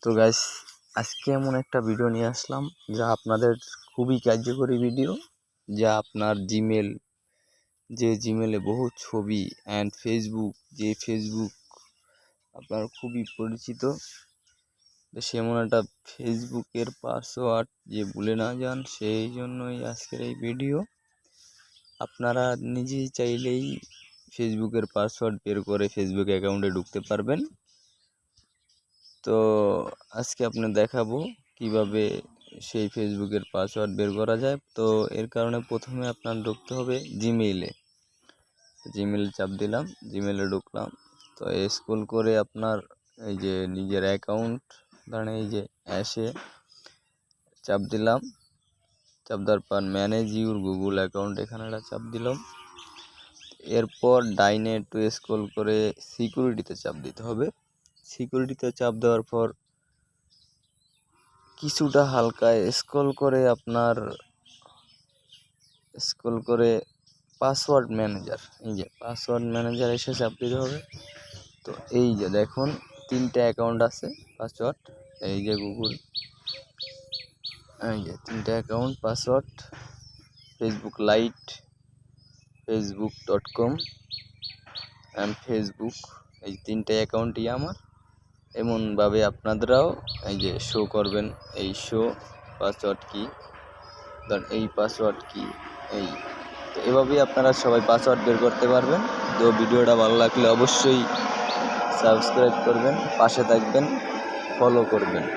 তো গাইস, আজকে এমন একটা ভিডিও নিয়ে আসলাম যা আপনাদের খুবই কার্যকরী ভিডিও, যা আপনার জিমেলে বহু ছবি অ্যান্ড ফেসবুক আপনার খুবই পরিচিত। তো সেমন একটা ফেসবুকের পাসওয়ার্ড যে ভুলে না যান, সেই জন্যই আজকের এই ভিডিও। আপনারা নিজেই চাইলেই ফেসবুকের পাসওয়ার্ড বের করে ফেসবুক অ্যাকাউন্টে ঢুকতে পারবেন। তো আজকে আপনার দেখাবো কিভাবে সেই ফেসবুকের পাসওয়ার্ড বের করা যায়। তো এর কারণে প্রথমে আপনার ঢুকতে হবে জিমেইলে। জিমেইল চাপ দিলাম, জিমেইলে ঢুকলাম। তো স্ক্রল করে আপনার এই যে নিজের অ্যাকাউন্ট, ধরেন এই যে অ্যাশে চাপ দিলাম। চাপ দেওয়ার পর ম্যানেজ ইউর গুগল অ্যাকাউন্ট, এখানে একটা চাপ দিলাম। এরপর ডাইনে একটু স্ক্রল করে সিকিউরিটিতে চাপ দিতে হবে। সিকিউরিটিতে চাপ দেওয়ার পর কিছুটা হালকা স্ক্রল করে পাসওয়ার্ড ম্যানেজার, এই যে পাসওয়ার্ড ম্যানেজার এসে চাপ দিতে হবে। তো এই যে দেখুন 3টে অ্যাকাউন্ট আছে পাসওয়ার্ড, এই যে গুগল, এই যে 3টে account password, Facebook light, facebook.com and Facebook, এই 3টে অ্যাকাউন্টই আমার। এমনভাবে আপনাদেরও এই যে শো করবেন, এই শো পাসওয়ার্ড কি, ধর এই পাসওয়ার্ড কি, এই। তো এভাবেই আপনারা সবাই পাসওয়ার্ড বের করতে পারবেন। তো ভিডিওটা ভালো লাগলে অবশ্যই সাবস্ক্রাইব করবেন, পাশে থাকবেন, ফলো করবেন।